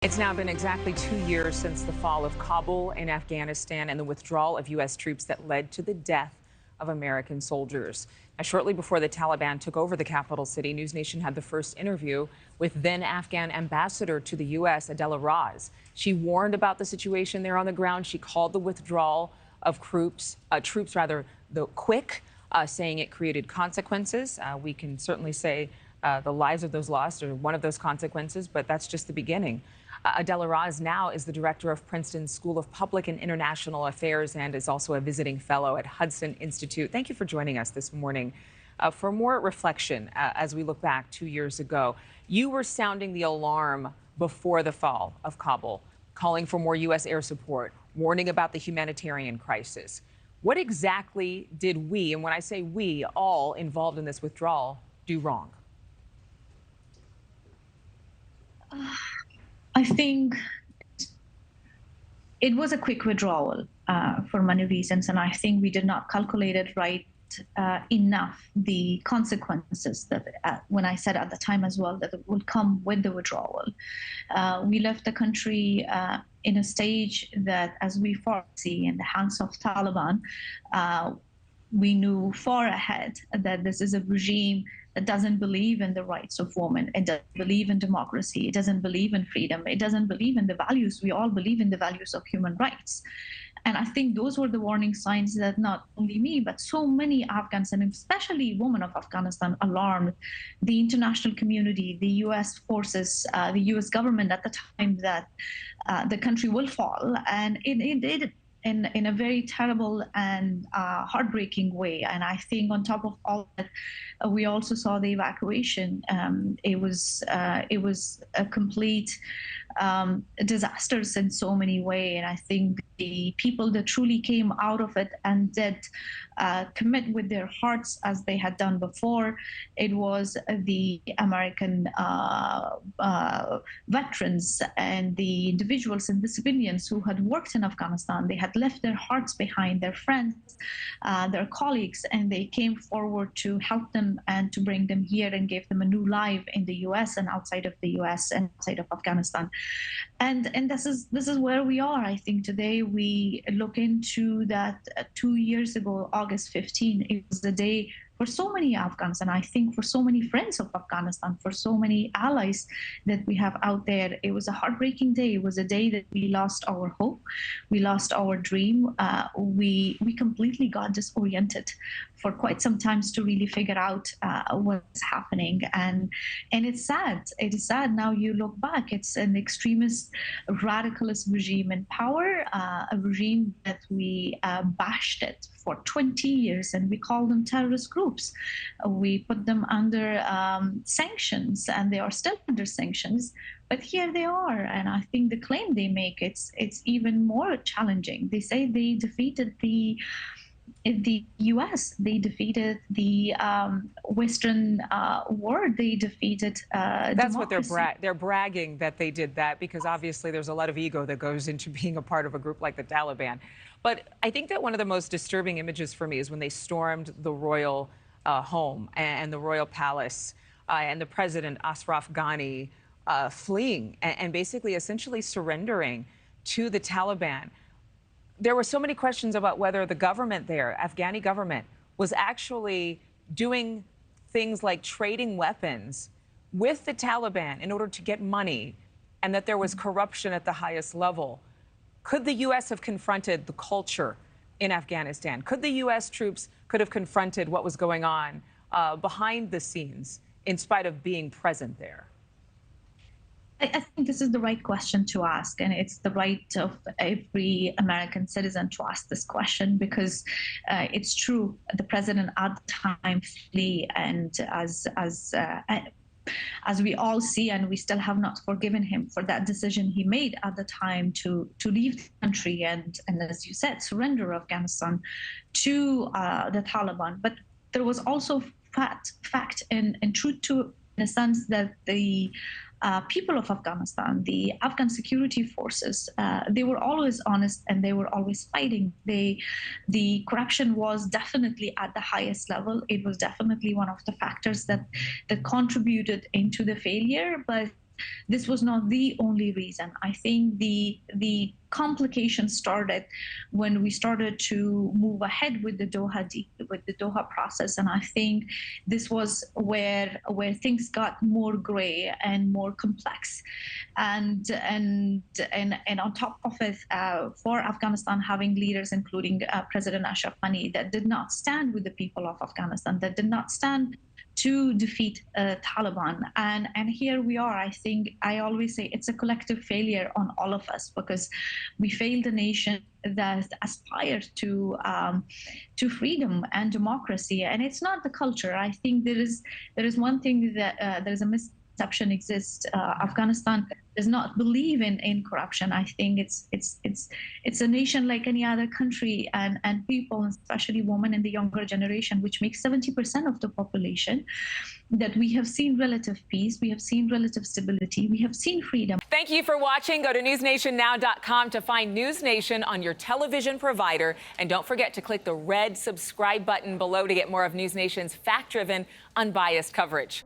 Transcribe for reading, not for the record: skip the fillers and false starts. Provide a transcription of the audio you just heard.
It's now been exactly 2 years since the fall of Kabul in Afghanistan and the withdrawal of U.S. troops that led to the death of American soldiers. Now, shortly before the Taliban took over the capital city, NewsNation had the first interview with then Afghan ambassador to the U.S., Adela Raz. She warned about the situation there on the ground. She called the withdrawal of troops quick, saying it created consequences. We can certainly say the lives of those lost are one of those consequences, but that's just the beginning. Adela Raz now is the director of Princeton's School of Public and International Affairs and is also a visiting fellow at Hudson Institute. Thank you for joining us this morning. For more reflection, as we look back 2 years ago, you were sounding the alarm before the fall of Kabul, calling for more U.S. air support, warning about the humanitarian crisis. What exactly did we, and when I say we, all involved in this withdrawal, do wrong? I think it was a quick withdrawal for many reasons, and I think we did not calculate it right enough, the consequences that, when I said at the time as well, that it would come with the withdrawal. We left the country in a stage that, as we foresee in the hands of Taliban, we knew far ahead that this is a regime that doesn't believe in the rights of women. It doesn't believe in democracy. It doesn't believe in freedom. It doesn't believe in the values. We all believe in the values of human rights. And I think those were the warning signs that not only me, but so many Afghans, and especially women of Afghanistan, alarmed the international community, the U.S. forces, the U.S. government at the time, that the country will fall. And it did in a very terrible and heartbreaking way. And I think on top of all that, we also saw the evacuation. It was a complete disasters in so many ways. And I think the people that truly came out of it and did commit with their hearts as they had done before, it was the American veterans and the individuals and the civilians who had worked in Afghanistan. They had left their hearts behind, their friends, their colleagues, and they came forward to help them and to bring them here and give them a new life in the U.S. and outside of the U.S. and outside of Afghanistan. And this is where we are. I think today we look into that 2 years ago, August 15, it was the day for so many Afghans, and I think for so many friends of Afghanistan, for so many allies that we have out there. It was a heartbreaking day. It was a day that we lost our hope, we lost our dream. We completely got disoriented for quite some time to really figure out what's happening, and it's sad. It is sad now. You look back, it's an extremist, radicalist regime in power, a regime that we bashed it for 20 years, and we call them terrorist groups. We put them under sanctions, and they are still under sanctions. But here they are, and I think the claim they make, it's even more challenging. They say they defeated the U.S., they defeated the Western world, they defeated That's democracy. what they're bragging that they did that, because obviously there's a lot of ego that goes into being a part of a group like the Taliban. But I think that one of the most disturbing images for me is when they stormed the royal home and the royal palace, and the president, Ashraf Ghani, fleeing and basically essentially surrendering to the Taliban. There were so many questions about whether the government there, Afghani government, was actually doing things like trading weapons with the Taliban in order to get money, and that there was corruption at the highest level. Could the U.S. have confronted the culture in Afghanistan? Could the U.S. troops could have confronted what was going on behind the scenes in spite of being present there? I think this is the right question to ask, and it's the right of every American citizen to ask this question, because it's true. The president at the time, and as we all see, and we still have not forgiven him for that decision he made at the time to leave the country and as you said, surrender Afghanistan to the Taliban. But there was also fact and truth to, in a sense, that the people of Afghanistan, the Afghan security forces, they were always honest and they were always fighting. The corruption was definitely at the highest level. It was definitely one of the factors that contributed into the failure. But this was not the only reason. I think the complications started when we started to move ahead with the Doha process, and I think this was where things got more gray and more complex, and on top of it, for Afghanistan having leaders, including President Ashraf Ghani, that did not stand with the people of Afghanistan, that did not stand to defeat Taliban. And here we are. I think I always say it's a collective failure on all of us, because we failed a nation that aspired to freedom and democracy. And it's not the culture. I think there is one thing that there is a misconception exists. Afghanistan does not believe in corruption. I think it's a nation like any other country, and people, especially women in the younger generation, which makes 70% of the population, that we have seen relative peace, we have seen relative stability, we have seen freedom. Thank you for watching. Go to newsnationnow.com to find NewsNation on your television provider. And don't forget to click the red subscribe button below to get more of NewsNation's fact-driven, unbiased coverage.